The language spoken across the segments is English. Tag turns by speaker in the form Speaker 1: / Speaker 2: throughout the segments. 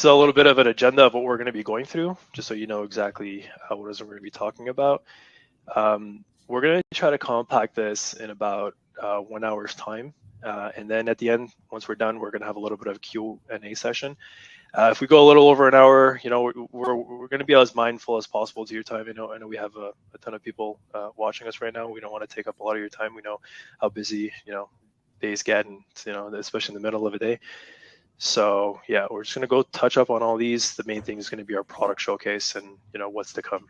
Speaker 1: is a little bit of an agenda of what we're going to be going through, just so you know exactly what it is we're going to be talking about. We're going to try to compact this in about 1 hour's time. And then at the end, once we're done, we're going to have a little bit of a Q&A session. If we go a little over an hour, we're going to be as mindful as possible to your time. I know we have a ton of people watching us right now. We don't want to take up a lot of your time. We know how busy, days get, and, especially in the middle of a day. So yeah, we're just going to go touch up on all these. The main thing is going to be our product showcase and, what's to come.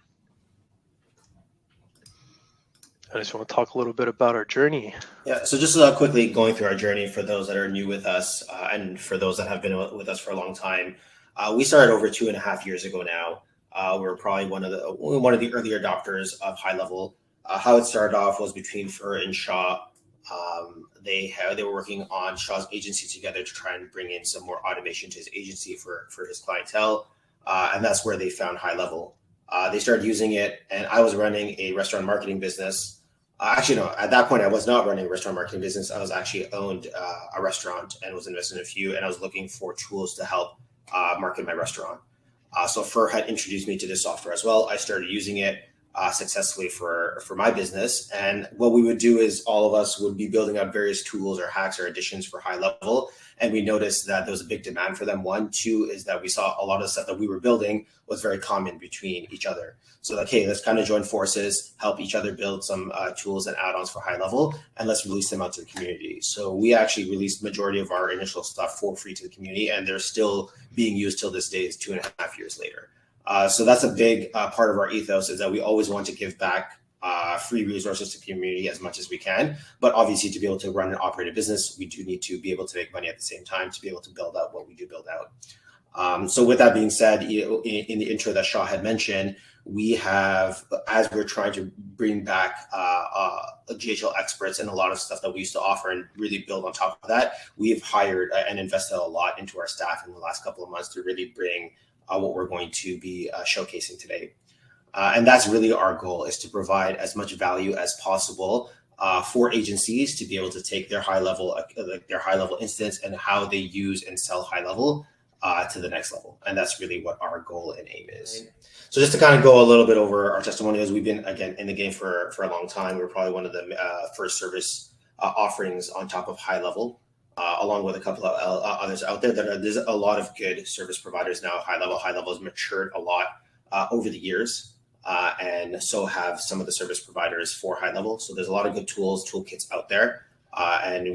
Speaker 1: I just want to talk a little bit about our journey.
Speaker 2: Yeah, so just quickly going through our journey for those that are new with us and for those that have been with us for a long time. We started over 2.5 years ago now. We're probably one of the earlier adopters of high level. How it started off was between Fur and Shaw. They were working on Shaw's agency together to try and bring in some more automation to his agency for his clientele, and that's where they found high level. They started using it, and I was running a restaurant marketing business. Actually, no, at that point, I was not running a restaurant marketing business. I was actually owned a restaurant and was invested in a few, and I was looking for tools to help market my restaurant. So Fur had introduced me to this software as well. I started using it successfully for my business. And what we would do is all of us would be building out various tools or hacks or additions for high level. And we noticed that there was a big demand for them. 1, 2 is that we saw a lot of stuff that we were building was very common between each other. So like, hey, let's kind of join forces, help each other build some tools and add-ons for high level, and let's release them out to the community. So we actually released the majority of our initial stuff for free to the community, and they're still being used till this day, 2.5 years later. So that's a big part of our ethos, is that we always want to give back free resources to the community as much as we can. But obviously, to be able to run and operate a business, we do need to be able to make money at the same time to be able to build out what we do build out. So with that being said, in the intro that Shaw had mentioned, we have, as we're trying to bring back GHL experts and a lot of stuff that we used to offer and really build on top of that, we've hired and invested a lot into our staff in the last couple of months to really bring what we're going to be showcasing today. And that's really our goal, is to provide as much value as possible for agencies to be able to take their high level instance and how they use and sell high level to the next level. And that's really what our goal and aim is. So just to kind of go a little bit over our testimonials, we've been, again, in the game for a long time. We're probably one of the first service offerings on top of high level. Along with a couple of others out there. There's a lot of good service providers now. High level has matured a lot over the years, and so have some of the service providers for high level. So there's a lot of good toolkits out there. And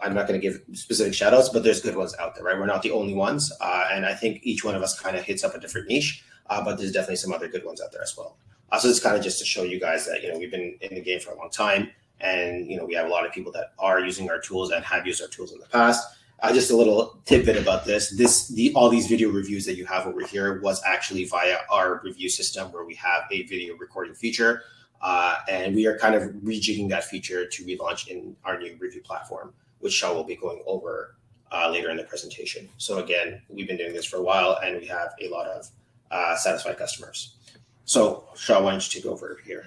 Speaker 2: I'm not going to give specific shout outs, but there's good ones out there, right? We're not the only ones. And I think each one of us kind of hits up a different niche, but there's definitely some other good ones out there as well. So it's kind of just to show you guys that, we've been in the game for a long time. And, we have a lot of people that are using our tools and have used our tools in the past. Just a little tidbit about all these video reviews that you have over here was actually via our review system, where we have a video recording feature. And we are kind of rejigging that feature to relaunch in our new review platform, which Shaw will be going over later in the presentation. So again, we've been doing this for a while, and we have a lot of satisfied customers. So Shaw, why don't you take over here?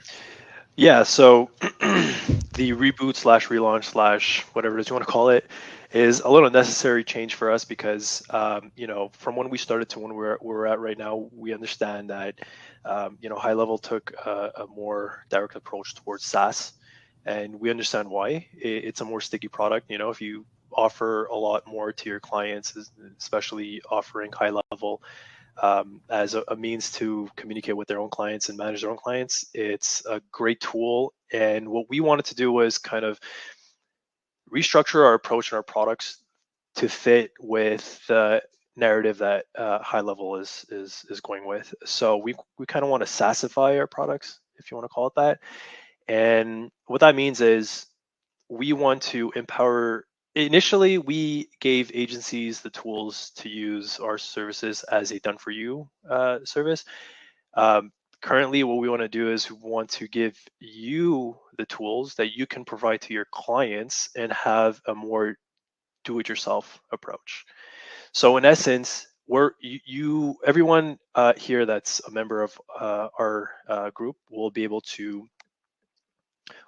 Speaker 1: Yeah, so the reboot / relaunch / whatever it is you want to call it is a little necessary change for us because, from when we started to when we're at right now, we understand that, high level took a more direct approach towards SaaS, and we understand why. It's a more sticky product. If you offer a lot more to your clients, especially offering high level as a means to communicate with their own clients and manage their own clients, it's a great tool. And what we wanted to do was kind of restructure our approach and our products to fit with the narrative that high level is going with. So we kind of want to SaaSify our products, if you want to call it that. And what that means is we want to empower. Initially, we gave agencies the tools to use our services as a done-for-you service. Currently, what we want to do is we want to give you the tools that you can provide to your clients and have a more do-it-yourself approach. So in essence, everyone here that's a member of our group will be able to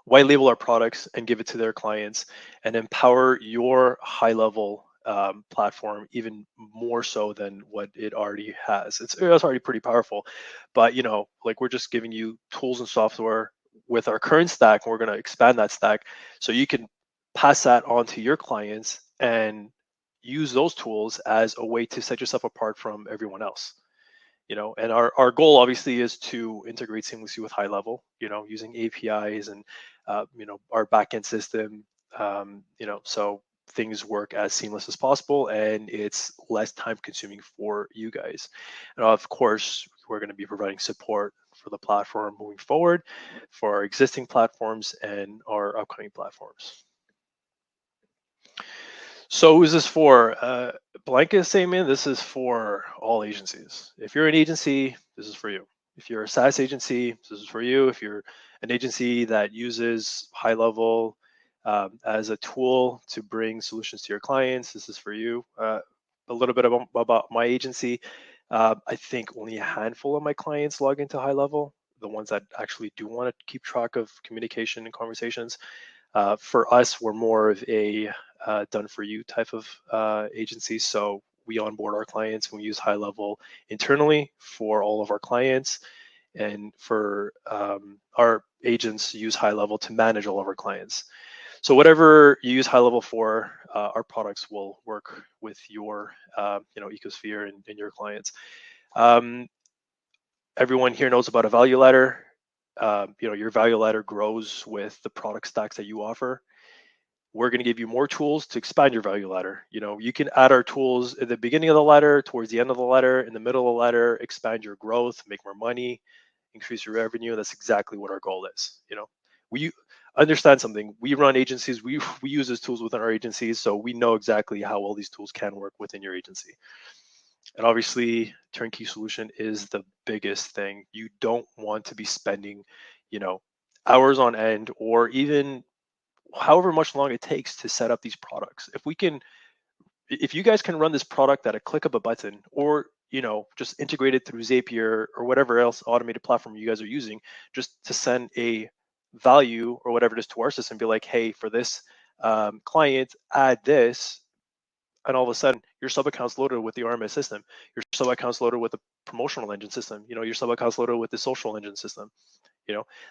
Speaker 1: white label our products and give it to their clients and empower your high level platform even more so than what it already has. It's already pretty powerful, but like we're just giving you tools and software with our current stack, and we're going to expand that stack so you can pass that on to your clients and use those tools as a way to set yourself apart from everyone else. And our goal obviously is to integrate seamlessly with high level, using APIs and our backend system, so things work as seamless as possible and it's less time consuming for you guys. And of course, we're going to be providing support for the platform moving forward for our existing platforms and our upcoming platforms. So who's this for? Blanket statement, this is for all agencies. If you're an agency, this is for you. If you're a SaaS agency, this is for you. If you're an agency that uses high level as a tool to bring solutions to your clients, this is for you. A little bit about my agency. I think only a handful of my clients log into high level, the ones that actually do want to keep track of communication and conversations. For us, we're more of a done for you type of agency. So we onboard our clients and we use high level internally for all of our clients. And for our agents use high level to manage all of our clients. So whatever you use high level for, our products will work with your ecosphere and your clients. Everyone here knows about a value ladder. Your value ladder grows with the product stacks that you offer. We're going to give you more tools to expand your value ladder. You can add our tools at the beginning of the ladder, towards the end of the ladder, in the middle of the ladder, expand your growth, make more money, increase your revenue. That's exactly what our goal is. We understand something. We run agencies. We use these tools within our agencies, so we know exactly how all these tools can work within your agency. And obviously, turnkey solution is the biggest thing. You don't want to be spending, hours on end or even however much long it takes to set up these products. If you guys can run this product at a click of a button, or just integrate it through Zapier or whatever else automated platform you guys are using, just to send a value or whatever it is to our system, be like, hey, for this client, add this, and all of a sudden your sub account's loaded with the RMS system, your sub account's loaded with the promotional engine system, your sub account's loaded with the social engine system.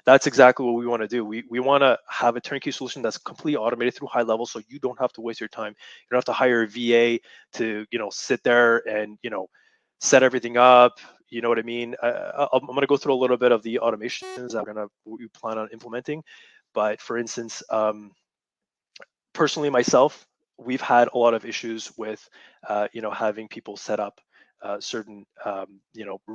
Speaker 1: That's exactly what we want to do. We want to have a turnkey solution that's completely automated through high level, so you don't have to waste your time. You don't have to hire a VA to sit there and set everything up. You know what I mean? I'm going to go through a little bit of the automations that we plan on implementing. But for instance, personally myself, we've had a lot of issues with having people set up certain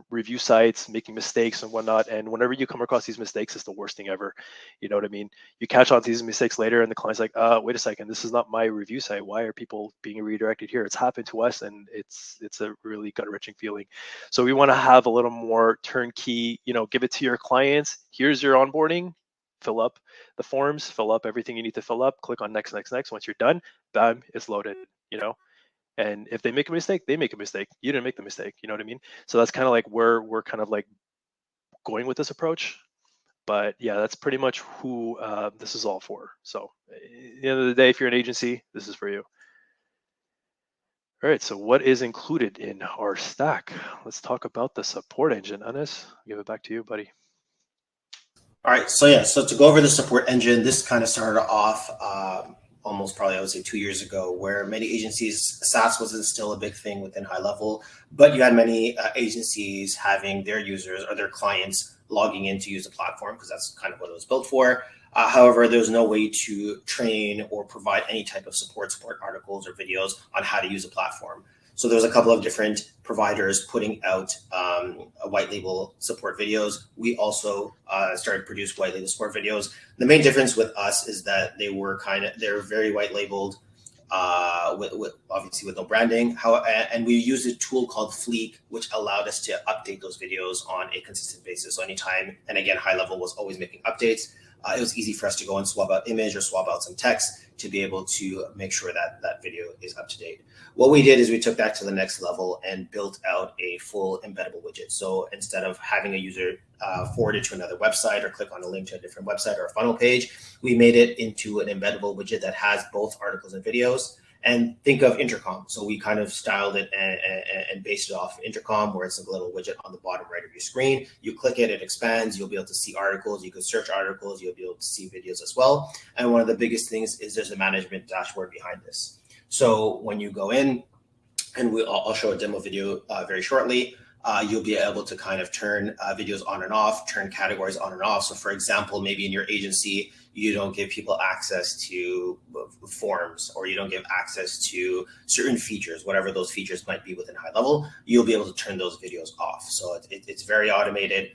Speaker 1: review sites, making mistakes and whatnot. And whenever you come across these mistakes, it's the worst thing ever. You know what I mean? You catch on to these mistakes later and the client's like, wait a second, this is not my review site. Why are people being redirected here? It's happened to us, and it's a really gut-wrenching feeling. So we want to have a little more turnkey, give it to your clients. Here's your onboarding. Fill up the forms, fill up everything you need to fill up, click on next. Once you're done, bam, it's loaded, And if they make a mistake, they make a mistake. You didn't make the mistake. You know what I mean? So that's kind of like where we're kind of like going with this approach. But yeah, that's pretty much who this is all for. So at the end of the day, if you're an agency, this is for you. All right, so what is included in our stack? Let's talk about the support engine. Anis, I'll give it back to you, buddy.
Speaker 2: All right, so to go over the support engine, this kind of started off almost probably, I would say 2 years ago, where many agencies, SaaS wasn't still a big thing within high level, but you had many agencies having their users or their clients logging in to use the platform because that's kind of what it was built for. However, there was no way to train or provide any type of support articles or videos on how to use the platform. So there was a couple of different providers putting out white label support videos. We also started to produce white label support videos. The main difference with us is that they're very white labeled, with obviously with no branding. And we used a tool called Fleek, which allowed us to update those videos on a consistent basis. So anytime, and again, high level was always making updates. It was easy for us to go and swap out image or swap out some text to be able to make sure that that video is up to date. What we did is we took that to the next level and built out a full embeddable widget. So instead of having a user forward it to another website or click on a link to a different website or a funnel page, we made it into an embeddable widget that has both articles and videos. And think of intercom. So we kind of styled it and based it off intercom, where it's a little widget on the bottom right of your screen. You click it, it expands. You'll be able to see articles. You can search articles. You'll be able to see videos as well. And one of the biggest things is there's a management dashboard behind this. So when you go in, and I'll show a demo video very shortly, you'll be able to kind of turn videos on and off, turn categories on and off. So for example, maybe in your agency, you don't give people access to forms, or you don't give access to certain features, whatever those features might be within high level, you'll be able to turn those videos off. So it's very automated,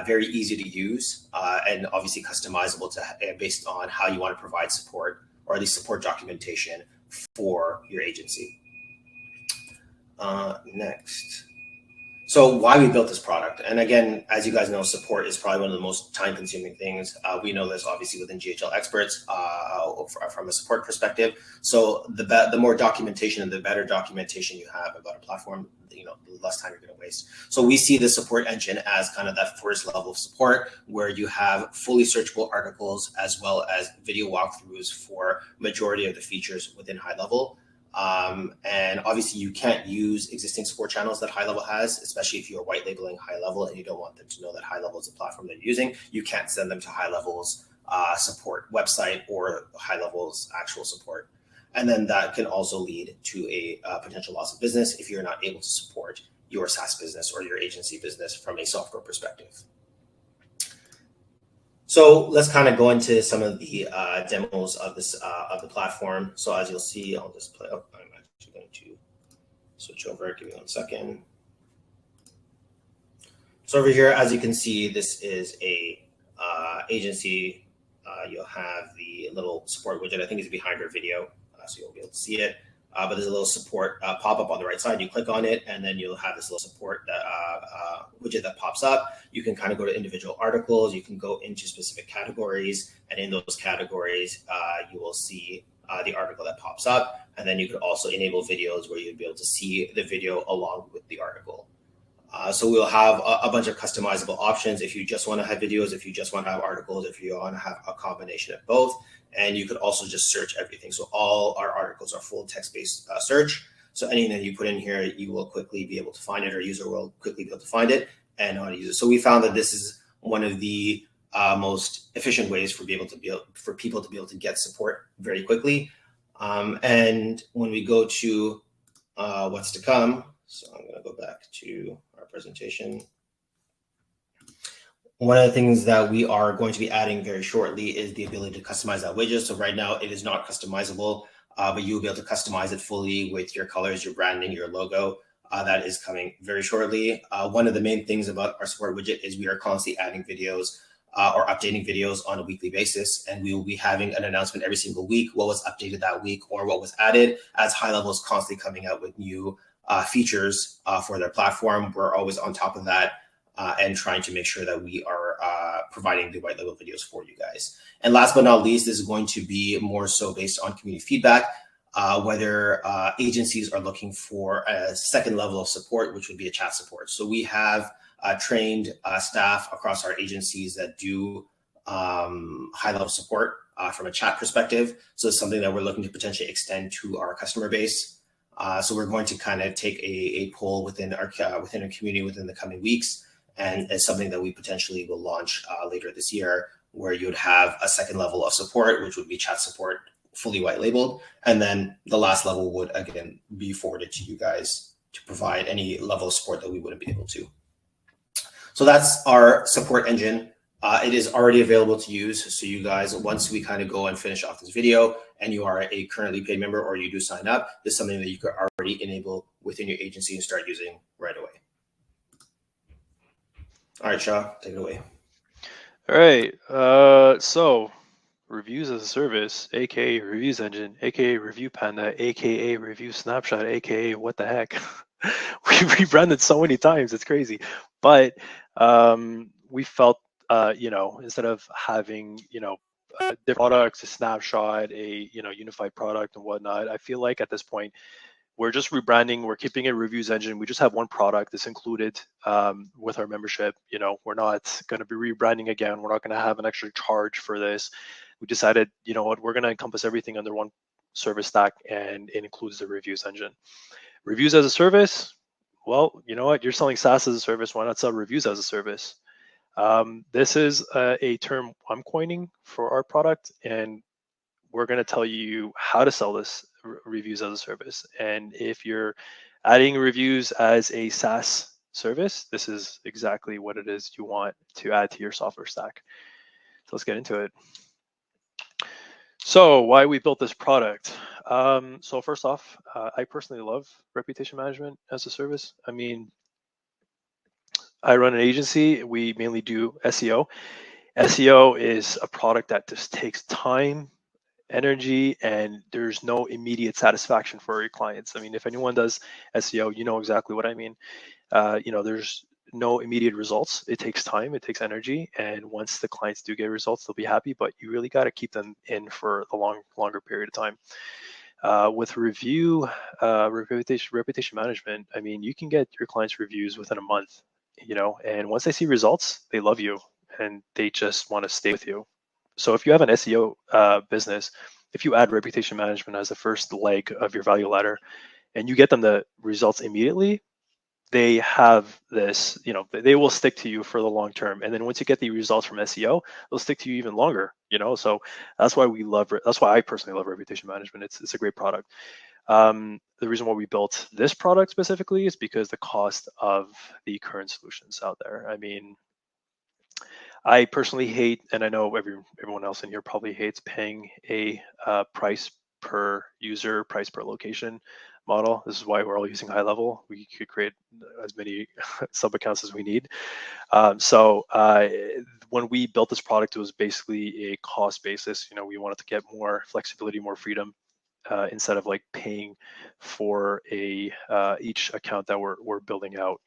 Speaker 2: very easy to use, and obviously customizable based on how you want to provide support, or at least support documentation for your agency. Next. So why we built this product. And again, as you guys know, support is probably one of the most time-consuming things. We know this obviously within GHL Experts from a support perspective. So the more documentation and the better documentation you have about a platform, the less time you're going to waste. So we see the support engine as kind of that first level of support, where you have fully searchable articles as well as video walkthroughs for majority of the features within high level. And obviously you can't use existing support channels that high level has, especially if you're white labeling high level and you don't want them to know that high level is a platform that you're using. You can't send them to high level's support website or high level's actual support. And then that can also lead to a potential loss of business if you're not able to support your SaaS business or your agency business from a software perspective. So let's kind of go into some of the demos of this of the platform. So as you'll see, I'll just play up. I'm actually going to switch over. Give me 1 second. So over here, as you can see, this is a agency. You'll have the little support widget. I think it's behind our video, so you'll be able to see it. But there's a little support pop-up on the right side. You click on it, and then you'll have this little support widget that pops up. You can kind of go to individual articles. You can go into specific categories, and in those categories, you will see the article that pops up. And then you could also enable videos where you'd be able to see the video along with the article. So we'll have a bunch of customizable options if you just want to have videos, if you just want to have articles, if you want to have a combination of both. And you could also just search everything. So all our articles are full text-based search. So anything that you put in here, you will quickly be able to find it, or user will quickly be able to find it and know how to use it. So we found that this is one of the most efficient ways for people to be able to get support very quickly. And when we go to what's to come, so I'm going to go back to our presentation. One of the things that we are going to be adding very shortly is the ability to customize that widget. So right now it is not customizable, but you'll be able to customize it fully with your colors, your branding, your logo. That is coming very shortly. One of the main things about our support widget is we are constantly adding videos or updating videos on a weekly basis. And we will be having an announcement every single week, what was updated that week or what was added, as high level is constantly coming out with new features for their platform. We're always on top of that. And trying to make sure that we are providing the white label videos for you guys. And last but not least, this is going to be more so based on community feedback, whether agencies are looking for a second level of support, which would be a chat support. So we have trained staff across our agencies that do high level support from a chat perspective. So it's something that we're looking to potentially extend to our customer base. So we're going to kind of take a poll within our community within the coming weeks. And it's something that we potentially will launch later this year, where you would have a second level of support, which would be chat support, fully white labeled. And then the last level would, again, be forwarded to you guys to provide any level of support that we wouldn't be able to. So that's our support engine. It is already available to use. So you guys, once we kind of go and finish off this video and you are a currently paid member or you do sign up, this is something that you could already enable within your agency and start using right away. All right, Shaw, take it away.
Speaker 1: All right. So reviews as a service, aka reviews engine, aka review panda, aka review snapshot, aka what the heck. We rebranded so many times, it's crazy. But we felt instead of having different products, a snapshot, a unified product and whatnot, I feel like at this point we're just rebranding. We're keeping a reviews engine. We just have one product that's included with our membership. We're not going to be rebranding again. We're not going to have an extra charge for this. We decided, we're going to encompass everything under one service stack, and it includes the reviews engine. Reviews as a service, well, you know what? You're selling SaaS as a service. Why not sell reviews as a service? This is a term I'm coining for our product, and we're going to tell you how to sell this reviews as a service. And if you're adding reviews as a SaaS service, this is exactly what it is you want to add to your software stack. So let's get into it. So why we built this product. So first off, I personally love reputation management as a service. I mean, I run an agency. We mainly do SEO. SEO is a product that just takes time, energy, and there's no immediate satisfaction for your clients. I mean, if anyone does SEO, you know exactly what I mean. There's no immediate results. It takes time, it takes energy, and once the clients do get results, they'll be happy. But you really got to keep them in for the longer period of time. With reputation management, I mean, you can get your clients' reviews within a month. And once they see results, they love you and they just want to stay with you. So if you have an SEO business, if you add reputation management as the first leg of your value ladder and you get them the results immediately, they have this, they will stick to you for the long term. And then once you get the results from SEO, they'll stick to you even longer, So that's why that's why I personally love reputation management. It's a great product. The reason why we built this product specifically is because the cost of the current solutions out there. I mean, I personally hate, and I know everyone else in here probably hates paying a price per user, price per location model. This is why we're all using highlevel. We could create as many sub accounts as we need. So when we built this product, it was basically a cost basis. We wanted to get more flexibility, more freedom. Instead of like paying for each account that we're building out.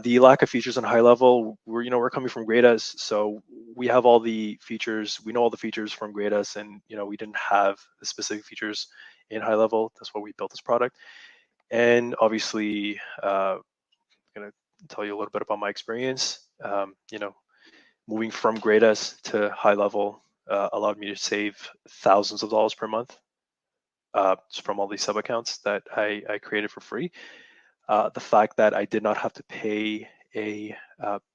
Speaker 1: The lack of features on highlevel, we're coming from GHL, so we have all the features. We know all the features from GHL, and we didn't have the specific features in highlevel. That's why we built this product. And obviously, I'm gonna tell you a little bit about my experience. Moving from GHL to highlevel allowed me to save thousands of dollars per month. From all these sub accounts that I created for free. The fact that I did not have to pay a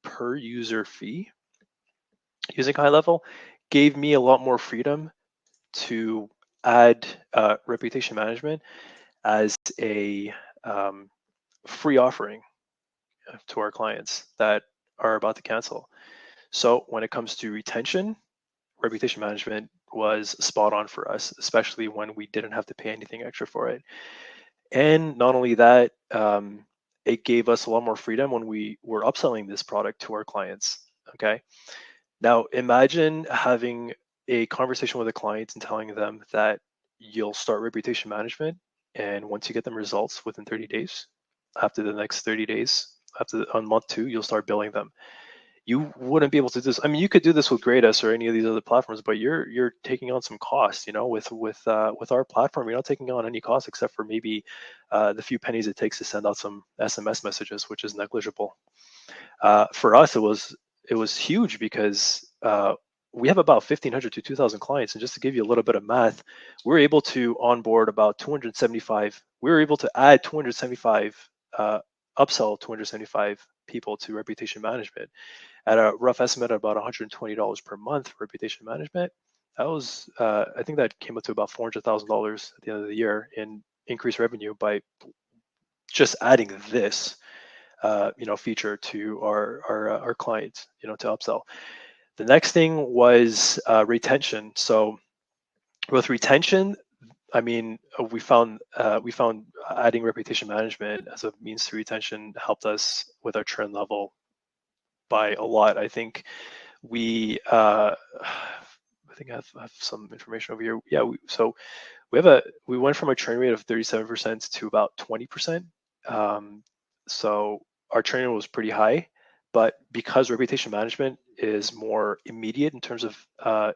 Speaker 1: per user fee using highlevel gave me a lot more freedom to add reputation management as a free offering to our clients that are about to cancel. So when it comes to retention, reputation management was spot on for us, especially when we didn't have to pay anything extra for it. And not only that, it gave us a lot more freedom when we were upselling this product to our clients. Okay. Now imagine having a conversation with a client and telling them that you'll start reputation management, and once you get them results within 30 days, after the next 30 days, on month 2, you'll start billing them. You wouldn't be able to do this. I mean, you could do this with GHL or any of these other platforms, but you're taking on some costs. With our platform, you're not taking on any costs except for maybe the few pennies it takes to send out some SMS messages, which is negligible. For us, it was huge because we have about 1,500 to 2,000 clients, and just to give you a little bit of math, we're able to onboard about 275. We were able to add 275, upsell 275 people to reputation management at a rough estimate of about $120 per month for reputation management. That was, I think that came up to about $400,000 at the end of the year in increased revenue by just adding this, feature to our clients, to upsell. The next thing was retention. So with retention, I mean, we found adding reputation management as a means to retention helped us with our churn level by a lot. I think I have some information over here. Yeah, we went from a churn rate of 37% to about 20%. So our churn rate was pretty high, but because reputation management is more immediate in terms of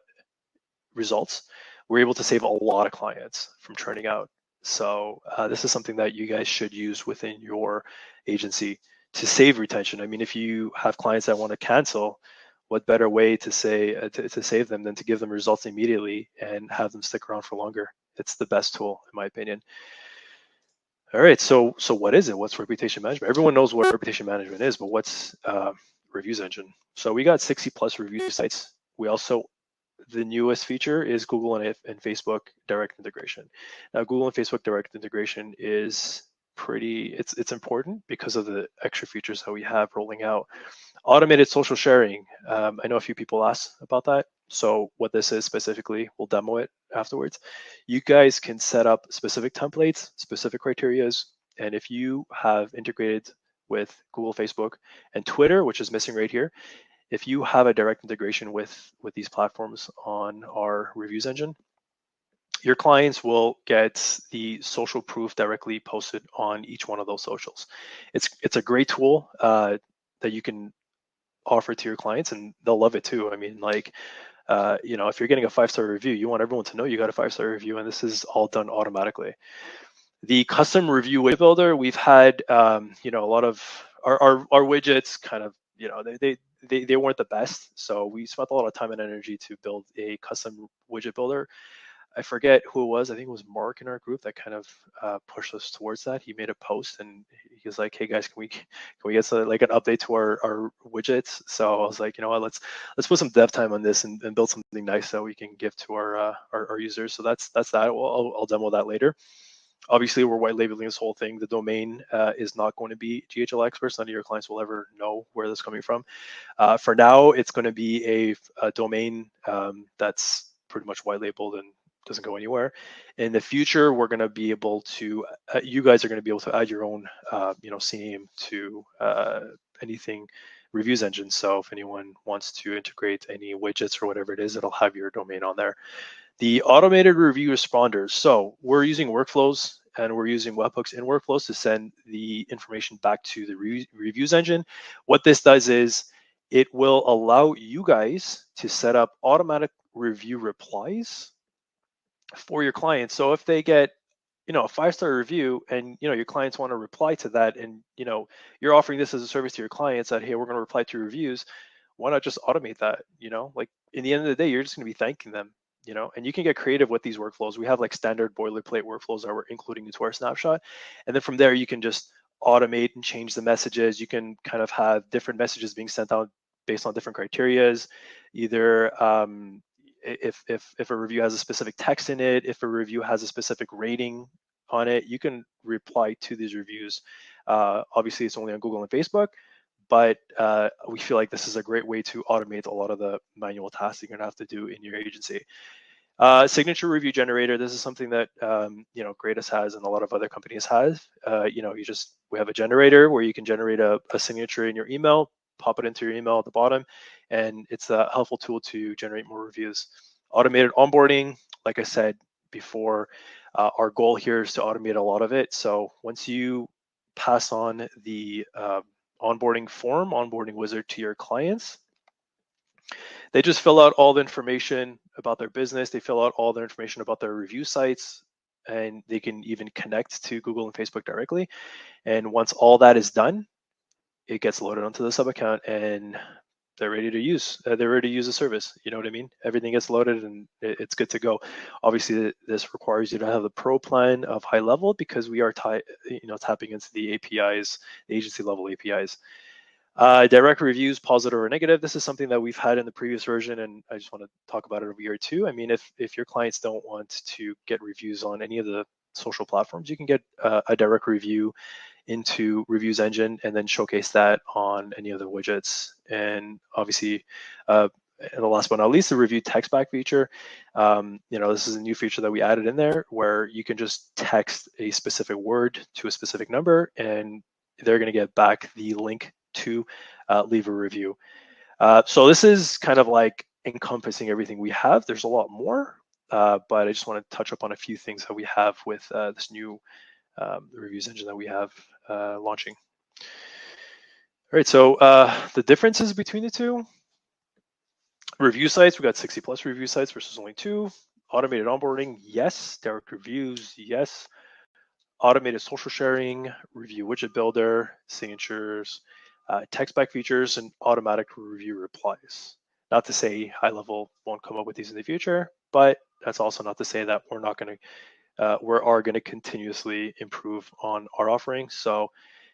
Speaker 1: results, we're able to save a lot of clients from churning out. So this is something that you guys should use within your agency to save retention. I mean, if you have clients that want to cancel, what better way to save them than to give them results immediately and have them stick around for longer? it's the best tool in my opinion. All right, so what is it? What's reputation management? Everyone knows what reputation management is, but what's reviews engine? So we got 60 plus review sites. We also, the newest feature is Google and Facebook direct integration. Now, Google and Facebook direct integration is it's important because of the extra features that we have rolling out. Automated social sharing. I know a few people asked about that. So what this is specifically, we'll demo it afterwards. You guys can set up specific templates, specific criterias, and if you have integrated with Google, Facebook, and Twitter, which is missing right here, if you have a direct integration with these platforms on our reviews engine, your clients will get the social proof directly posted on each one of those socials. It's a great tool that you can offer to your clients, and they'll love it too. I mean, like, if you're getting a 5-star review, you want everyone to know you got a 5-star review, and this is all done automatically. The custom review widget builder, we've had, a lot of our widgets kind of, they weren't the best. So we spent a lot of time and energy to build a custom widget builder. I forget who it was. I think it was Mark in our group that kind of pushed us towards that. He made a post and he was like, "Hey guys, can we get an update to our widgets?" So I was like, you know what, let's put some dev time on this and build something nice that we can give to our users. So that's that. I'll demo that later. Obviously, we're white labeling this whole thing. The domain is not going to be GHL Experts. None of your clients will ever know where this is coming from. For now, it's going to be a domain that's pretty much white labeled and doesn't go anywhere. In the future, we're going to be able to, you guys are going to be able to add your own, CNAME to anything reviews engine. So if anyone wants to integrate any widgets or whatever it is, it'll have your domain on there. The automated review responders. So we're using workflows and we're using webhooks in workflows to send the information back to the reviews engine. What this does is it will allow you guys to set up automatic review replies for your clients. So if they get, a 5-star review and, your clients want to reply to that and, you're offering this as a service to your clients that, hey, we're going to reply to reviews. Why not just automate that? Like in the end of the day, you're just going to be thanking them, and you can get creative with these workflows. We have like standard boilerplate workflows that we're including into our snapshot. And then from there, you can just automate and change the messages. You can kind of have different messages being sent out based on different criterias, either if a review has a specific text in it, if a review has a specific rating on it, you can reply to these reviews. Obviously, it's only on Google and Facebook, but we feel like this is a great way to automate a lot of the manual tasks you're going to have to do in your agency. Signature review generator. This is something that Greatest has and a lot of other companies have. We have a generator where you can generate a signature in your email, pop it into your email at the bottom, and it's a helpful tool to generate more reviews. Automated onboarding, like I said before, our goal here is to automate a lot of it. So once you pass on the onboarding wizard to your clients, they just fill out all the information about their business. They fill out all their information about their review sites, and they can even connect to Google and Facebook directly. And once all that is done, it gets loaded onto the sub account and they're ready to use. They're ready to use the service. You know what I mean? Everything gets loaded and it's good to go. Obviously, this requires you to have the pro plan of high level because we are tapping into the APIs, the agency level APIs. Direct reviews, positive or negative. This is something that we've had in the previous version, and I just want to talk about it over here too. I mean, if your clients don't want to get reviews on any of the social platforms, you can get a direct review into reviews engine and then showcase that on any of the widgets. And obviously, and the last but not least, the review text back feature. This is a new feature that we added in there where you can just text a specific word to a specific number, and they're going to get back the link to leave a review. So this is kind of like encompassing everything we have. There's a lot more, but I just want to touch up on a few things that we have with this new reviews engine that we have launching. All right, so the differences between the two. Review sites, we got 60 plus review sites versus only 2. Automated onboarding, yes. Direct reviews, yes. Automated social sharing, review widget builder, signatures, text back features, and automatic review replies. Not to say high level won't come up with these in the future, but that's also not to say that we are going to continuously improve on our offering. So,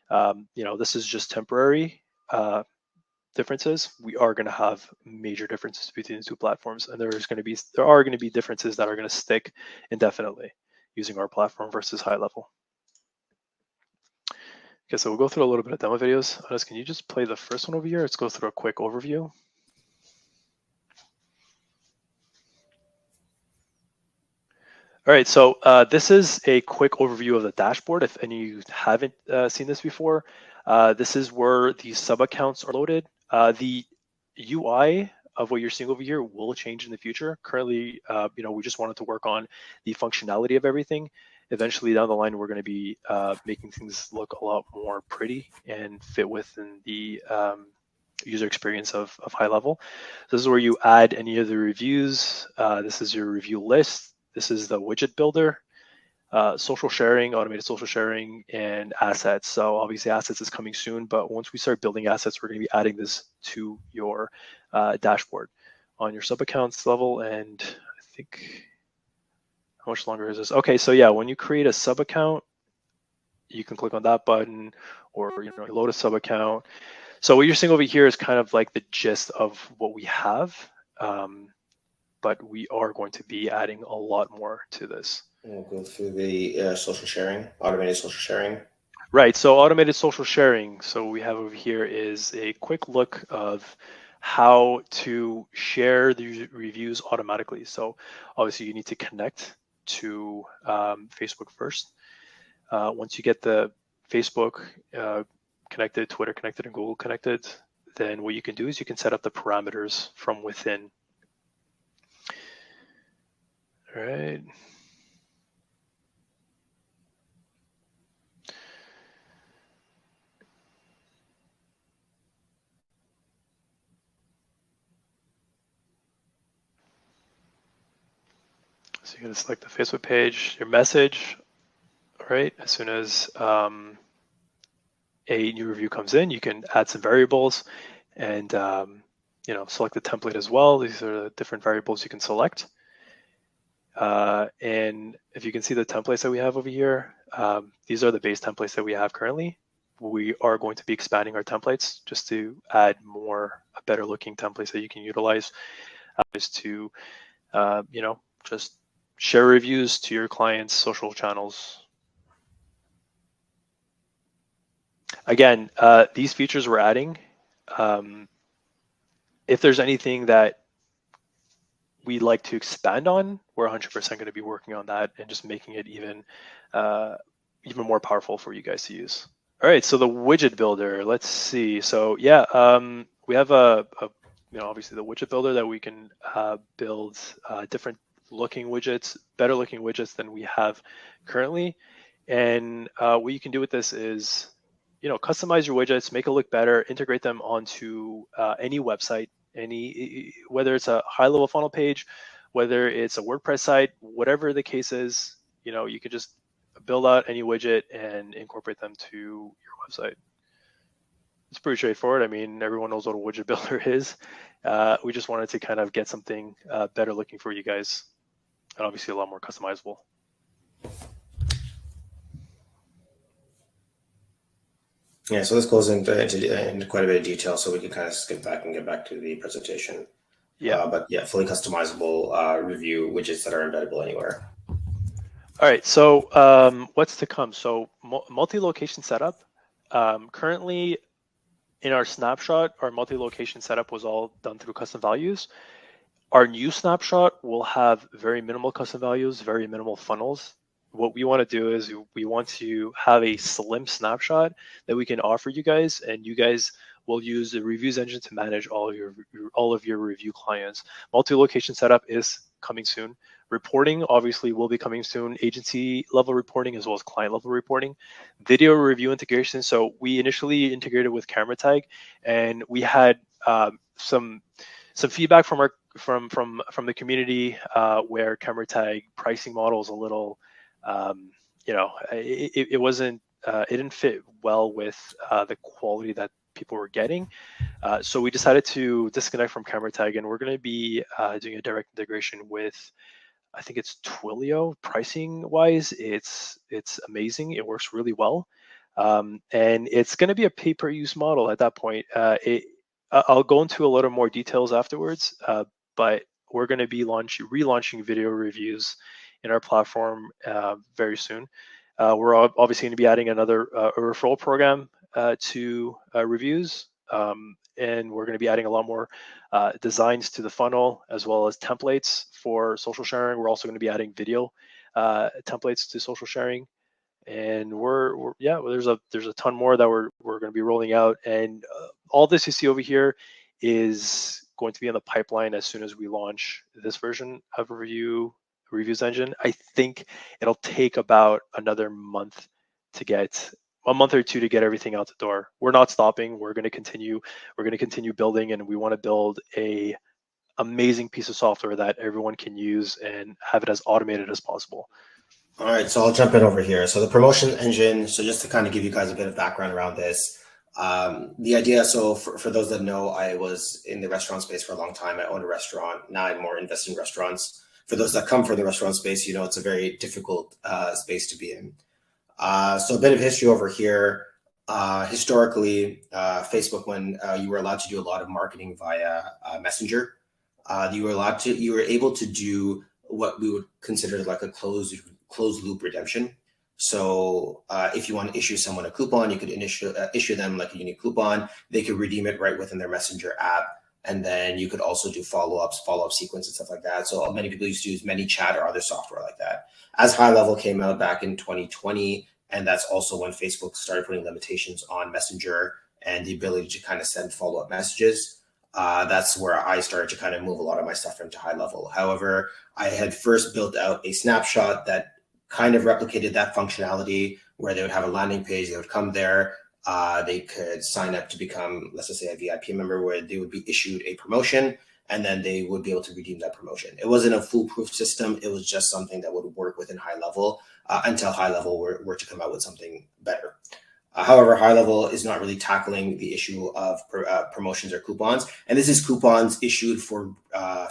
Speaker 1: this is just temporary differences. We are going to have major differences between the two platforms, and there are going to be differences that are going to stick indefinitely using our platform versus high level. Okay, so we'll go through a little bit of demo videos. Anas, can you just play the first one over here? Let's go through a quick overview. All right, so this is a quick overview of the dashboard. If any of you haven't seen this before, this is where the sub accounts are loaded. The UI of what you're seeing over here will change in the future. Currently, we just wanted to work on the functionality of everything. Eventually, down the line, we're going to be making things look a lot more pretty and fit within the user experience of high level. So this is where you add any of the reviews. This is your review list. This is the widget builder, social sharing, automated social sharing, and assets. So obviously assets is coming soon, but once we start building assets, we're going to be adding this to your dashboard on your sub accounts level. And I think, how much longer is this? Okay, so yeah, when you create a sub account, you can click on that button, or load a sub account. So what you're seeing over here is kind of like the gist of what we have. But we are going to be adding a lot more to this.
Speaker 2: We'll go through the social sharing, automated social sharing.
Speaker 1: Right, so automated social sharing. So we have over here is a quick look of how to share the reviews automatically. So obviously you need to connect to Facebook first. Once you get the Facebook connected, Twitter connected, and Google connected, then what you can do is you can set up the parameters from within. All right. So you're going to select the Facebook page, your message. All right. As soon as a new review comes in, you can add some variables and select the template as well. These are the different variables you can select. And if you can see the templates that we have over here, these are the base templates that we have currently. We are going to be expanding our templates just to add more better looking templates that you can utilize just to, just share reviews to your clients' social channels. Again, these features we're adding, if there's anything that we'd like to expand on, we're 100% going to be working on that and just making it even more powerful for you guys to use. All right, so the widget builder, let's see. So yeah, we have obviously the widget builder that we can build different looking widgets, better looking widgets than we have currently. And what you can do with this is, customize your widgets, make it look better, integrate them onto any website, whether it's a high level funnel page, whether it's a WordPress site, whatever the case is, you could just build out any widget and incorporate them to your website. It's pretty straightforward. I mean, everyone knows what a widget builder is. We just wanted to kind of get something better looking for you guys, and obviously a lot more customizable.
Speaker 2: Yeah, so this goes into quite a bit of detail, so we can kind of skip back and get back to the presentation.
Speaker 1: Yeah.
Speaker 2: But yeah, fully customizable review widgets that are embeddable anywhere.
Speaker 1: All right, so what's to come? So multi-location setup. Currently, in our snapshot, our multi-location setup was all done through custom values. Our new snapshot will have very minimal custom values, very minimal funnels. What we want to do is we want to have a slim snapshot that we can offer you guys, and you guys will use the reviews engine to manage all of your review clients. Multi-location setup is coming soon. Reporting obviously will be coming soon. Agency level reporting as well as client level reporting. Video review integration. So we initially integrated with camera tag, and we had some feedback from the community where camera tag pricing model is a little, it wasn't, it didn't fit well with the quality that people were getting. So we decided to disconnect from camera tag, and we're going to be doing a direct integration with I think it's Twilio. Pricing wise, it's amazing. It works really well, and it's going to be a pay-per-use model at that point. I'll go into a little more details afterwards, but we're going to be relaunching video reviews in our platform very soon. We're obviously going to be adding another a referral program to reviews, and we're going to be adding a lot more designs to the funnel, as well as templates for social sharing. We're also going to be adding video templates to social sharing, and there's a ton more that we're going to be rolling out, and all this you see over here is going to be in the pipeline as soon as we launch this version of reviews engine. I think it'll take about another month to get a month or two to get everything out the door. We're not stopping. We're going to continue building, and we want to build a amazing piece of software that everyone can use and have it as automated as possible.
Speaker 2: All right, so I'll jump in over here. So the promotion engine, so just to kind of give you guys a bit of background around this, the idea, so for those that know, I was in the restaurant space for a long time. I owned a restaurant. Now I'm more invested in restaurants. For those that come from the restaurant space, it's a very difficult space to be in. So a bit of history over here. Historically, Facebook, when you were allowed to do a lot of marketing via Messenger, you were able to do what we would consider like a closed loop redemption. So if you want to issue someone a coupon, you could issue them like a unique coupon. They could redeem it right within their Messenger app. And then you could also do follow-up sequence and stuff like that. So many people used to use ManyChat or other software like that. As highlevel came out back in 2020, and that's also when Facebook started putting limitations on Messenger and the ability to kind of send follow-up messages. That's where I started to kind of move a lot of my stuff into highlevel. However, I had first built out a snapshot that kind of replicated that functionality, where they would have a landing page, they would come there, they could sign up to become, let's just say, a VIP member, where they would be issued a promotion, and then they would be able to redeem that promotion. It wasn't a foolproof system. It was just something that would work within highlevel until highlevel were to come out with something better. However, highlevel is not really tackling the issue of promotions or coupons, and this is coupons issued for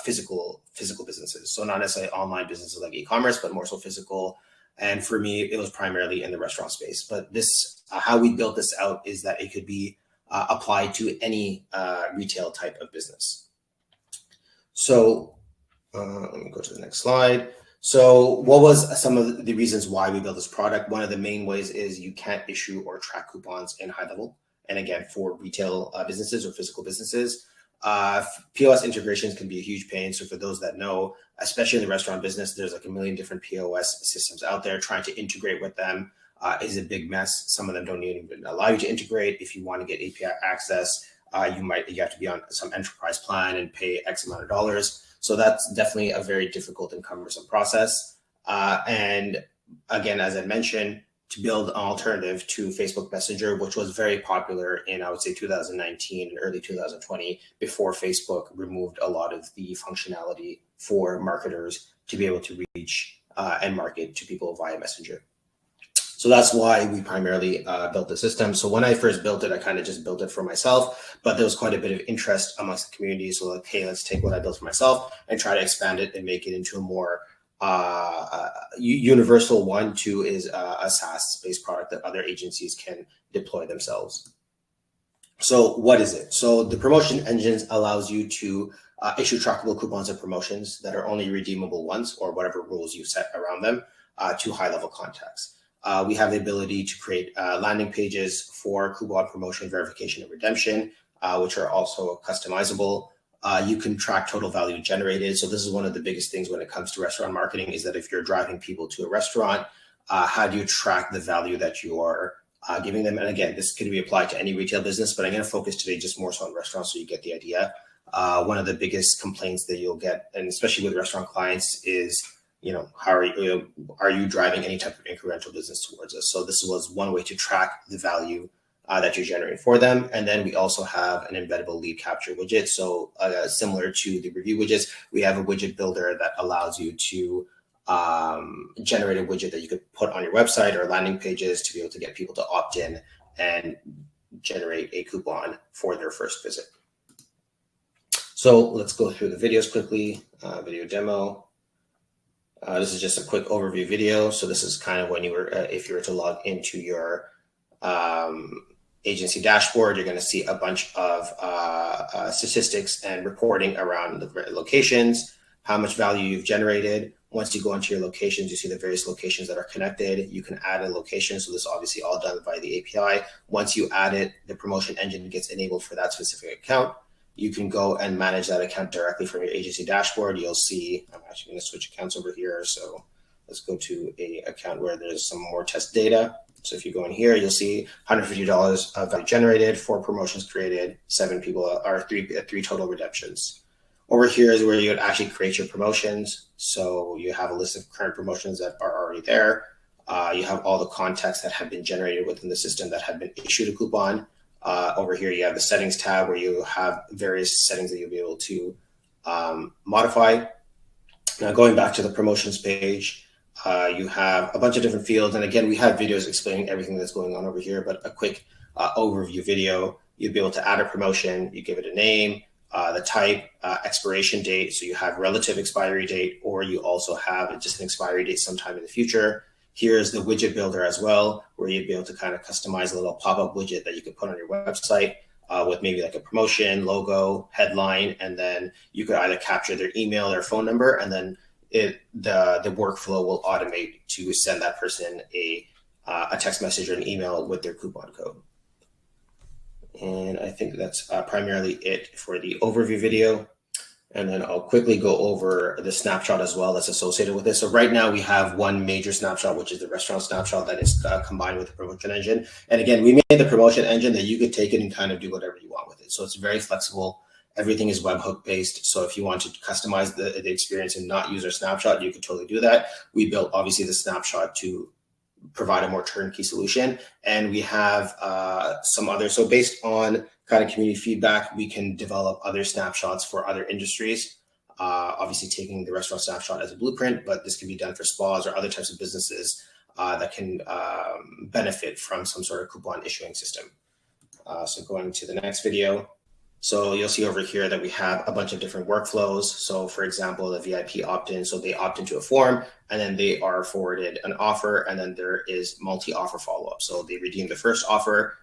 Speaker 2: physical businesses. So not necessarily online businesses like e-commerce, but more so physical. And for me, it was primarily in the restaurant space. But this, how we built this out is that it could be applied to any retail type of business. So let me go to the next slide. So what was some of the reasons why we built this product? One of the main ways is you can't issue or track coupons in highlevel. And again, for retail businesses or physical businesses, POS integrations can be a huge pain. So for those that know, especially in the restaurant business, there's like a million different POS systems out there. Trying to integrate with them is a big mess. Some of them don't even allow you to integrate. If you want to get API access, you have to be on some enterprise plan and pay X amount of dollars. So that's definitely a very difficult and cumbersome process. And again, as I mentioned, to build an alternative to Facebook Messenger, which was very popular in, I would say, 2019 and early 2020, before Facebook removed a lot of the functionality for marketers to be able to reach and market to people via Messenger. So that's why we primarily built the system. So when I first built it, I kind of just built it for myself, but there was quite a bit of interest amongst the community. So like, hey, let's take what I built for myself and try to expand it and make it into a more universal one. Two is a SaaS-based product that other agencies can deploy themselves. So what is it? So the promotion engines allows you to issue trackable coupons and promotions that are only redeemable once, or whatever rules you set around them, to high-level contacts. We have the ability to create landing pages for coupon promotion, verification, and redemption, which are also customizable. You can track total value generated. So this is one of the biggest things when it comes to restaurant marketing, is that if you're driving people to a restaurant, how do you track the value that you are giving them? And again, this could be applied to any retail business, but I'm going to focus today just more so on restaurants so you get the idea. One of the biggest complaints that you'll get, and especially with restaurant clients, is, how are you driving any type of incremental business towards us? So this was one way to track the value that you're generating for them. And then we also have an embeddable lead capture widget. So similar to the review widgets, we have a widget builder that allows you to generate a widget that you could put on your website or landing pages to be able to get people to opt in and generate a coupon for their first visit. So let's go through the videos quickly. Video demo. This is just a quick overview video. So this is kind of when you were, if you were to log into your agency dashboard, you're going to see a bunch of statistics and reporting around the locations, how much value you've generated. Once you go into your locations, you see the various locations that are connected. You can add a location. So this is obviously all done by the API. Once you add it, the promotion engine gets enabled for that specific account. You can go and manage that account directly from your agency dashboard. You'll see, I'm actually going to switch accounts over here. So let's go to a account where there's some more test data. So if you go in here, you'll see $150 of value generated, 4 promotions created, 7 people, or three total redemptions. Over here is where you would actually create your promotions. So you have a list of current promotions that are already there. You have all the contacts that have been generated within the system that have been issued a coupon. Over here, you have the settings tab where you have various settings that you'll be able to modify. Now, going back to the promotions page, you have a bunch of different fields. And again, we have videos explaining everything that's going on over here, but a quick overview video. You'd be able to add a promotion, you give it a name, the type, expiration date. So you have relative expiry date, or you also have just an expiry date sometime in the future. Here's the widget builder as well, where you'd be able to kind of customize a little pop-up widget that you could put on your website with maybe like a promotion, logo, headline, and then you could either capture their email, their phone number, and then the workflow will automate to send that person a text message or an email with their coupon code. And I think that's primarily it for the overview video. And then I'll quickly go over the snapshot as well that's associated with this. So right now we have one major snapshot, which is the restaurant snapshot that is combined with the promotion engine. And again, we made the promotion engine that you could take it and kind of do whatever you want with it. So it's very flexible. Everything is webhook based. So if you want to customize the experience and not use our snapshot, you could totally do that. We built obviously the snapshot to provide a more turnkey solution. And we have some other, so based on kind of community feedback, we can develop other snapshots for other industries. Obviously taking the restaurant snapshot as a blueprint, but this can be done for spas or other types of businesses that can benefit from some sort of coupon issuing system. So going to the next video. So you'll see over here that we have a bunch of different workflows. So for example, the VIP opt-in, so they opt into a form and then they are forwarded an offer, and then there is multi-offer follow-up. So they redeem the first offer.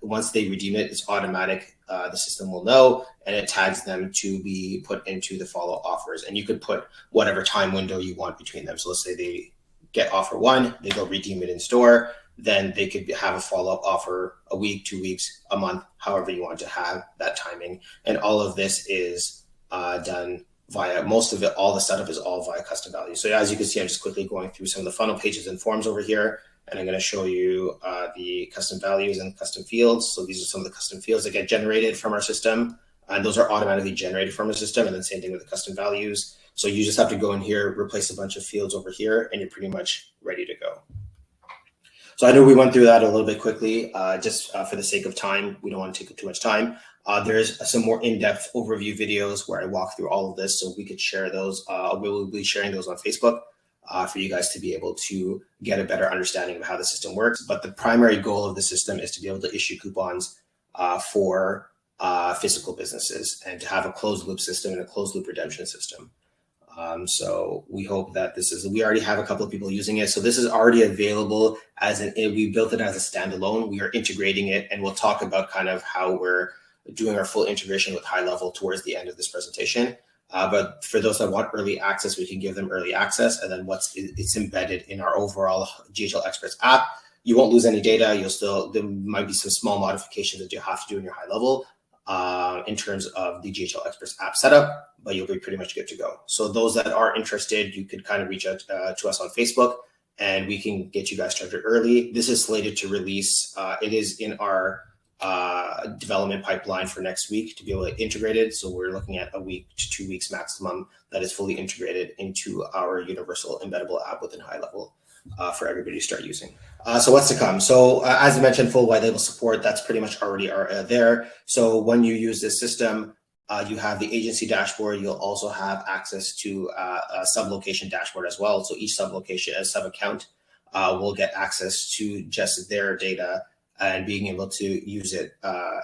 Speaker 2: Once they redeem it, it's automatic. The system will know, and it tags them to be put into the follow-up offers. And you could put whatever time window you want between them. So let's say they get offer 1, they go redeem it in store. Then they could have a follow-up offer a week, 2 weeks, a month, however you want to have that timing. And all of this is done via, most of it, all the setup is all via custom values. So as you can see, I'm just quickly going through some of the funnel pages and forms over here. And I'm going to show you the custom values and custom fields. So these are some of the custom fields that get generated from our system. And those are automatically generated from the system. And then same thing with the custom values. So you just have to go in here, replace a bunch of fields over here, and you're pretty much ready to go. So I know we went through that a little bit quickly, just for the sake of time. We don't want to take up too much time. There's some more in-depth overview videos where I walk through all of this, so we could share those. We will be sharing those on Facebook for you guys to be able to get a better understanding of how the system works. But the primary goal of the system is to be able to issue coupons for physical businesses and to have a closed loop system and a closed loop redemption system. So we hope that we already have a couple of people using it. So this is already available we built it as a standalone. We are integrating it, and we'll talk about kind of how we're doing our full integration with highlevel towards the end of this presentation. But for those that want early access, we can give them early access, and then it's embedded in our overall GHL Experts app. You won't lose any data. There might be some small modifications that you have to do in your highlevel in terms of the GHL Experts app setup, but you'll be pretty much good to go. So those that are interested, you could kind of reach out to us on Facebook, and we can get you guys started early. This is slated to release. It is in our development pipeline for next week to be able to integrate it. So we're looking at a week to 2 weeks maximum that is fully integrated into our universal embeddable app within highlevel for everybody to start using. So what's to come? So as I mentioned, full white label support, that's pretty much already there. So when you use this system, you have the agency dashboard. You'll also have access to a sub-location dashboard as well. So each sub-location, a sub-account will get access to just their data and being able to use it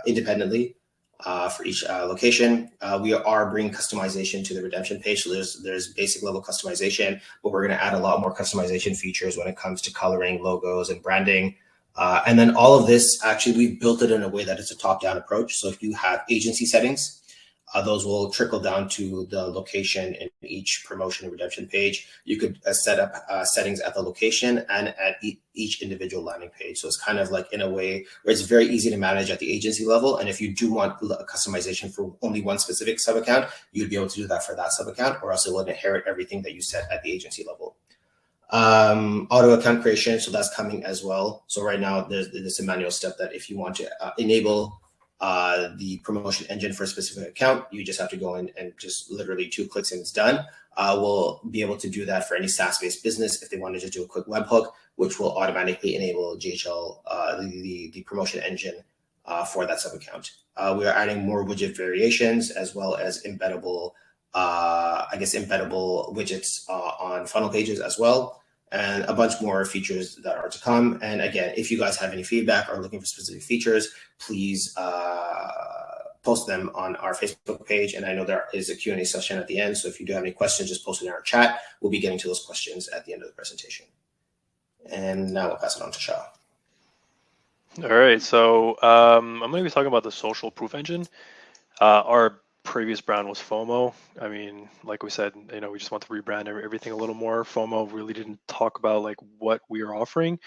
Speaker 2: independently. for each location. We are bringing customization to the redemption page. So there's basic level customization, but we're going to add a lot more customization features when it comes to coloring, logos, and branding. And then all of this, actually, we've built it in a way that it's a top-down approach. So if you have agency settings, those will trickle down to the location in each promotion and redemption page. You could set up settings at the location and at each individual landing page. So it's kind of like in a way where it's very easy to manage at the agency level. And if you do want a customization for only one specific sub account, you'd be able to do that for that sub account, or else it will inherit everything that you set at the agency level. Auto account creation, so that's coming as well. So right now there's a manual step that if you want to enable the promotion engine for a specific account, you just have to go in and just literally 2 clicks and it's done. We'll be able to do that for any SaaS-based business if they want to just do a quick webhook, which will automatically enable GHL, the promotion engine for that sub account. We are adding more widget variations as well as embeddable embeddable widgets on funnel pages as well, and a bunch more features that are to come. And again, if you guys have any feedback or are looking for specific features, please post them on our Facebook page. And I know there is a Q&A session at the end, so if you do have any questions, just post it in our chat. We'll be getting to those questions at the end of the presentation. And now I'll pass it on to Shah.
Speaker 1: All right, so I'm going to be talking about the social proof engine. Our previous brand was FOMO. I mean, like we said, we just want to rebrand everything a little more. FOMO really didn't talk about like what we are offering,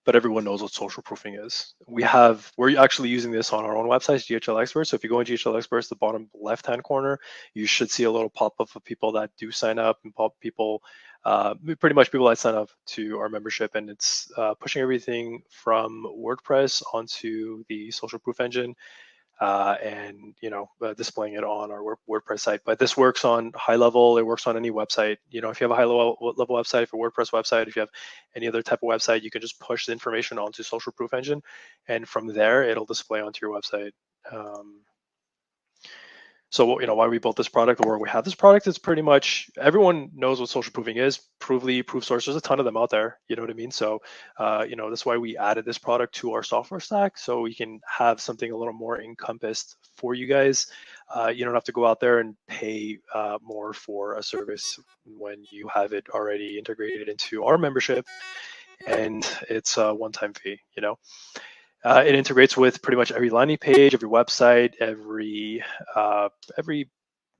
Speaker 1: but everyone knows what social proofing is. We're actually using this on our own website, GHL Experts. So if you go in GHL Experts, the bottom left-hand corner, you should see a little pop-up of people that do sign up, and pretty much people that sign up to our membership, and it's pushing everything from WordPress onto the social proof engine. And displaying it on our WordPress site. But this works on high level. It works on any website. If you have a high level website, if a WordPress website, if you have any other type of website, you can just push the information onto social proof engine, and from there it'll display onto your website. So why we built this product, or we have this product, is pretty much everyone knows what social proofing is. Proof source, there's a ton of them out there. You know what I mean? So that's why we added this product to our software stack, so we can have something a little more encompassed for you guys. You don't have to go out there and pay more for a service when you have it already integrated into our membership, and it's a one-time fee. It integrates with pretty much every landing page, every website,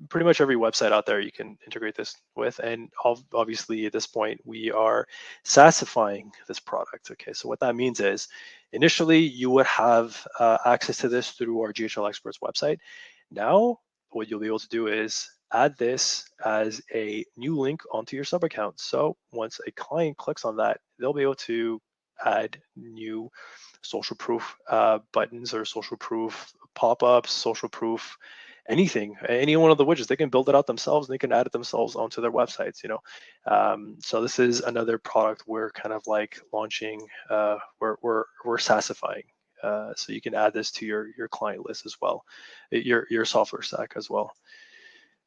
Speaker 1: pretty much every website out there you can integrate this with. And obviously at this point we are SaaSifying this product. Okay, so what that means is initially you would have access to this through our GHL Experts website. Now what you'll be able to do is add this as a new link onto your sub account. So once a client clicks on that, they'll be able to add new social proof buttons or social proof pop-ups, social proof anything, any one of the widgets. They can build it out themselves and they can add it themselves onto their websites. So this is another product we're kind of like launching. We're SaaSifying, so you can add this to your client list as well, your software stack as well.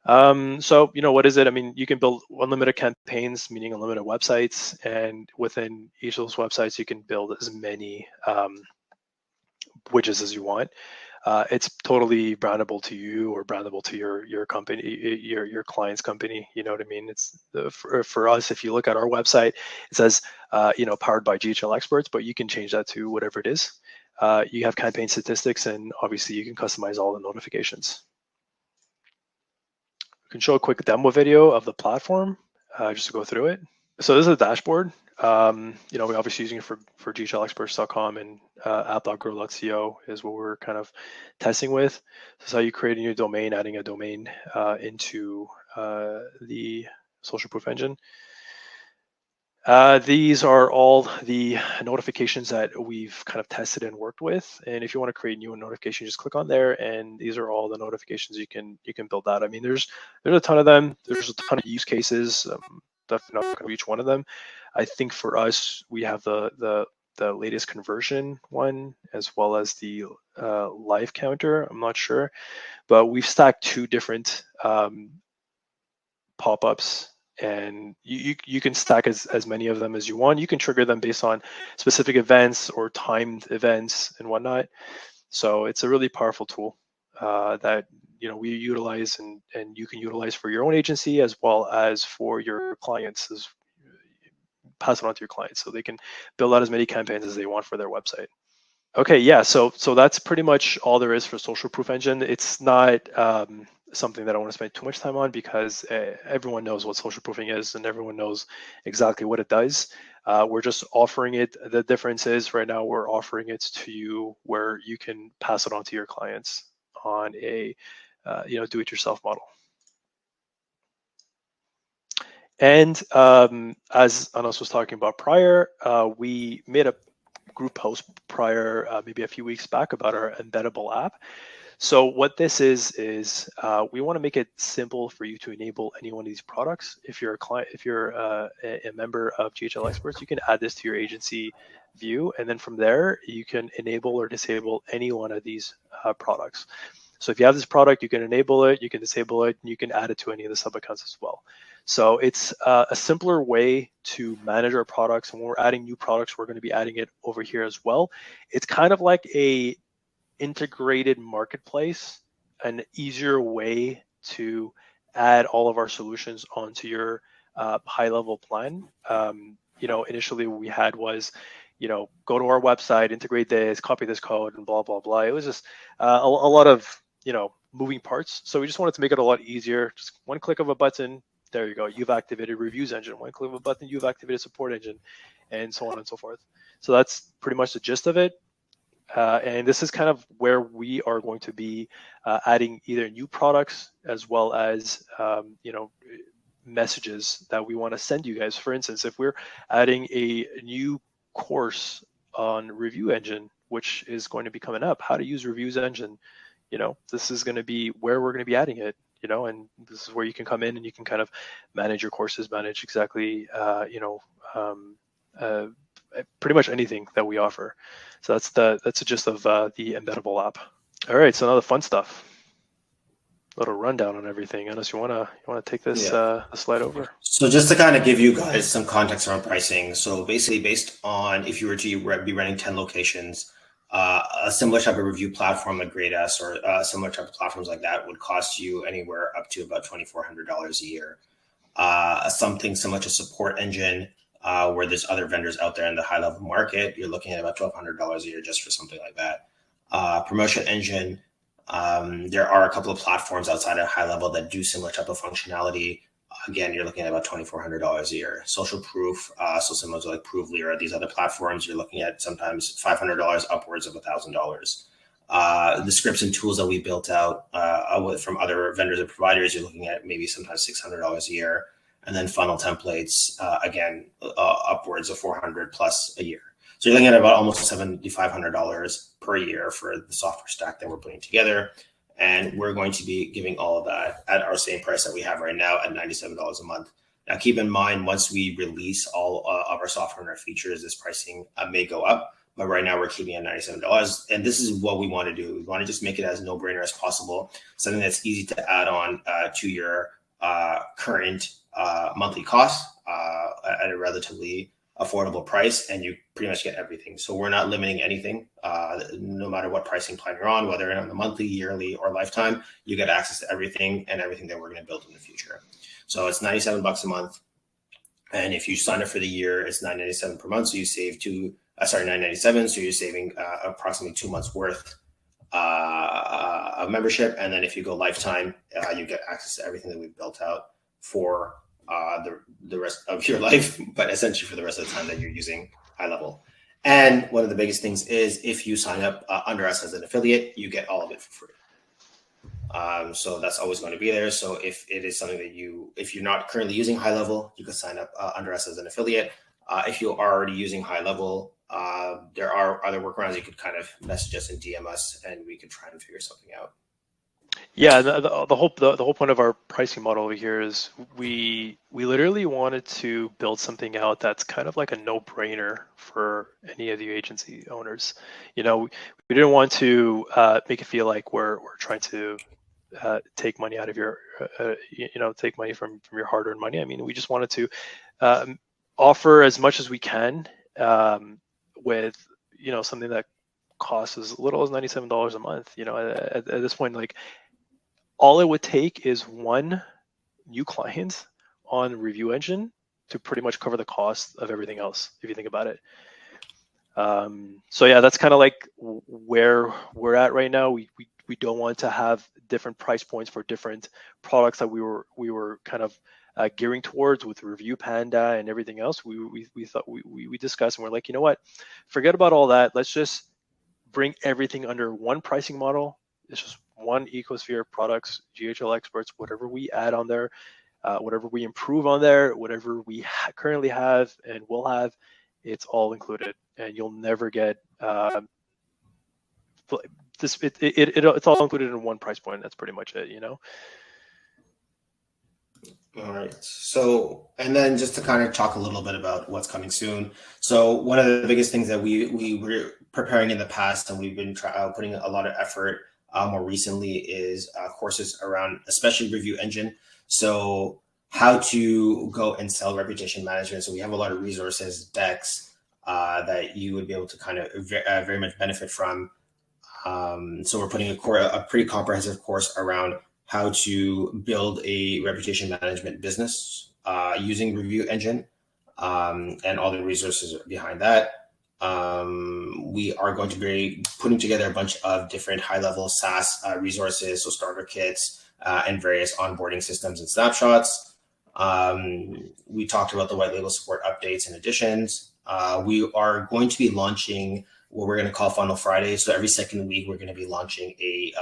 Speaker 1: So what is it? I mean, you can build unlimited campaigns, meaning unlimited websites, and within each of those websites you can build as many widgets as you want. It's totally brandable to you or brandable to your company, your client's company. You know what I mean? It's for us. If you look at our website, it says powered by GHL Experts, but you can change that to whatever it is. You have campaign statistics, and obviously you can customize all the notifications. Can show a quick demo video of the platform just to go through it. So this is a dashboard. We're obviously using it for GHLexperts.com, and app.grow.co is what we're kind of testing with. This is how you create a new domain, adding a domain into the social proof engine. These are all the notifications that we've kind of tested and worked with. And if you want to create new notifications, just click on there, and these are all the notifications you can build out. I mean, there's a ton of them. There's a ton of use cases. Definitely not going to each one of them. I think for us, we have the latest conversion one as well as the live counter. I'm not sure, but we've stacked 2 different pop-ups. And you can stack as many of them as you want. You can trigger them based on specific events or timed events and whatnot. So it's a really powerful tool. that we utilize and you can utilize for your own agency as well as for your clients. Pass it on to your clients so they can build out as many campaigns as they want for their website. Okay, yeah. So that's pretty much all there is for Social Proof Engine. It's not something that I want to spend too much time on because everyone knows what social proofing is and everyone knows exactly what it does. We're just offering it. The difference is right now we're offering it to you where you can pass it on to your clients on a do-it-yourself model. And as Anas was talking about prior, we made a group post prior, maybe a few weeks back, about our embeddable app. So what this is we want to make it simple for you to enable any one of these products. If you're a client, if you're a member of GHL Experts, you can add this to your agency view, and then from there you can enable or disable any one of these products. So if you have this product, you can enable it, you can disable it, and you can add it to any of the sub accounts as well. So it's a simpler way to manage our products. And when we're adding new products, we're going to be adding it over here as well. It's kind of like a integrated marketplace, an easier way to add all of our solutions onto your high level plan. Initially what we had was, go to our website, integrate this, copy this code, and blah, blah, blah. It was just a lot of, moving parts. So we just wanted to make it a lot easier. Just one click of a button, there you go. You've activated Reviews Engine. One click of a button, you've activated Support Engine, and so on and so forth. So that's pretty much the gist of it. And this is kind of where we are going to be adding either new products as well as, messages that we want to send you guys. For instance, if we're adding a new course on Review Engine, which is going to be coming up, how to use Reviews Engine, this is going to be where we're going to be adding it, and this is where you can come in and you can kind of manage your courses, manage exactly, pretty much anything that we offer. So that's the gist of the embeddable app. All right, so now the fun stuff. A little rundown on everything. Unless you wanna take this slide over.
Speaker 2: So just to kind of give you guys some context around pricing. So basically, based on if you were to be running 10 locations, a similar type of review platform like RAAS or similar type of platforms like that would cost you anywhere up to about $2,400 a year. Something similar to Support Engine, where there's other vendors out there in the high level market, you're looking at about $1,200 a year just for something like that. Promotion Engine, there are a couple of platforms outside of high level that do similar type of functionality. Again, you're looking at about $2,400 a year. Social Proof, so similar to like Provely or these other platforms, you're looking at sometimes $500 upwards of $1,000. The scripts and tools that we built out from other vendors and providers, you're looking at maybe sometimes $600 a year. And then funnel templates, again, upwards of $400 plus a year. So you're looking at about almost $7,500 per year for the software stack that we're putting together. And we're going to be giving all of that at our same price that we have right now at $97 a month. Now, keep in mind, once we release all of our software and our features, this pricing may go up. But right now we're keeping it at $97. And this is what we want to do. We want to just make it as no-brainer as possible, something that's easy to add on to your current monthly cost at a relatively affordable price, and you pretty much get everything. So we're not limiting anything, no matter what pricing plan you're on, whether on the monthly, yearly, or lifetime, you get access to everything and everything that we're going to build in the future. So it's $97 a month. And if you sign up for the year, it's $9.97 per month. So you save $9.97. So you're saving approximately 2 months worth of membership. And then if you go lifetime, you get access to everything that we've built out for the rest of your life, but essentially for the rest of the time that you're using high level. And one of the biggest things is if you sign up under us as an affiliate, you get all of it for free. So that's always going to be there. So if it is something that if you're not currently using high level, you can sign up under us as an affiliate. If you are already using high level, there are other workarounds. You could kind of message us and DM us, and we could try and figure something out.
Speaker 1: Yeah, the whole point of our pricing model over here is we literally wanted to build something out that's kind of like a no-brainer for any of you agency owners. We didn't want to make it feel like we're trying to take money out of your take money from your hard-earned money. I mean, we just wanted to offer as much as we can with something that cost as little as $97 a month. At this point, like, all it would take is one new client on Review Engine to pretty much cover the cost of everything else, if you think about it. So yeah, that's kind of like where we're at right now. We don't want to have different price points for different products that we were kind of gearing towards with Review Panda and everything else. We thought we discussed, and we're like, you know what, forget about all that. Let's just bring everything under one pricing model. It's just one ecosphere of products, GHL Experts, whatever we add on there, whatever we improve on there, whatever we currently have and will have, it's all included, and you'll never get it's all included in one price point. That's pretty much it,
Speaker 2: All right. So, and then just to kind of talk a little bit about what's coming soon. So one of the biggest things that we were preparing in the past, and we've been putting a lot of effort more recently, is courses around, especially Review Engine. So how to go and sell reputation management. So we have a lot of resources, decks that you would be able to kind of very much benefit from. So we're putting a pretty comprehensive course around how to build a reputation management business using Review Engine and all the resources behind that. We are going to be putting together a bunch of different high-level SaaS resources, so starter kits and various onboarding systems and snapshots. We talked about the white label support updates and additions. We are going to be launching what we're going to call Funnel Friday. So every second week, we're going to be launching a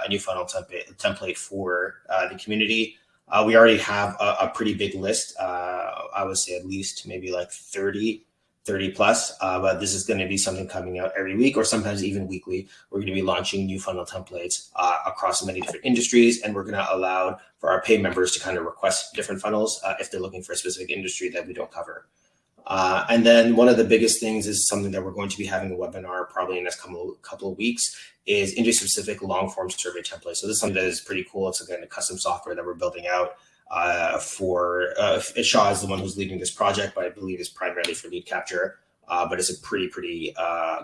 Speaker 2: new funnel template for the community. We already have a pretty big list. I would say at least maybe like 30 plus, but this is going to be something coming out every week or sometimes even weekly. We're going to be launching new funnel templates across many different industries, and we're going to allow for our pay members to kind of request different funnels if they're looking for a specific industry that we don't cover. And then one of the biggest things is something that we're going to be having a webinar probably in the next couple of weeks is industry-specific long-form survey templates. So this is something that is pretty cool. It's again a custom software that we're building out for Shaw is the one who's leading this project, but I believe it's primarily for lead capture. But it's a pretty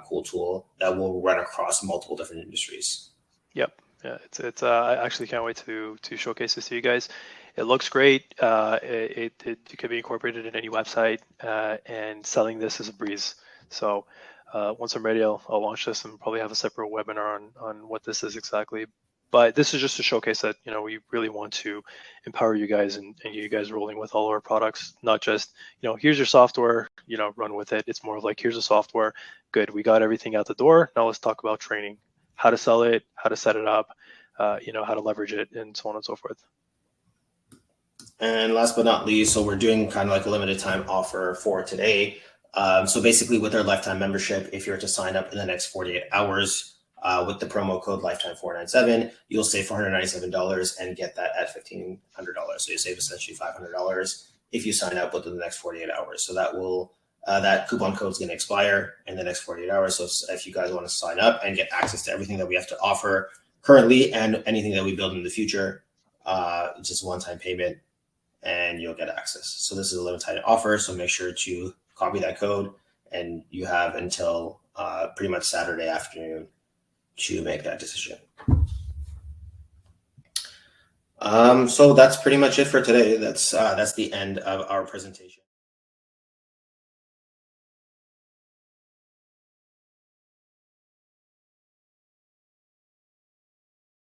Speaker 2: cool tool that will run across multiple different industries.
Speaker 1: Yep. Yeah, it's I actually can't wait to showcase this to you guys. It looks great. It could be incorporated in any website, and selling this is a breeze. So once I'm ready, I'll launch this and probably have a separate webinar on what this is exactly. But this is just to showcase that we really want to empower you guys and get you guys rolling with all our products. Not just here's your software, run with it. It's more of like, here's the software, good, we got everything out the door. Now let's talk about training, how to sell it, how to set it up, how to leverage it, and so on and so forth.
Speaker 2: And last but not least, so we're doing kind of like a limited time offer for today. So basically with our lifetime membership, if you're to sign up in the next 48 hours with the promo code lifetime497, you'll save $497 and get that at $1,500. So you save essentially $500 if you sign up within the next 48 hours. So that will that coupon code is going to expire in the next 48 hours. So if you guys want to sign up and get access to everything that we have to offer currently and anything that we build in the future, just a one-time payment, and you'll get access. So this is a limited offer. So make sure to copy that code, and you have until pretty much Saturday afternoon to make that decision. So that's pretty much it for today. That's the end of our presentation.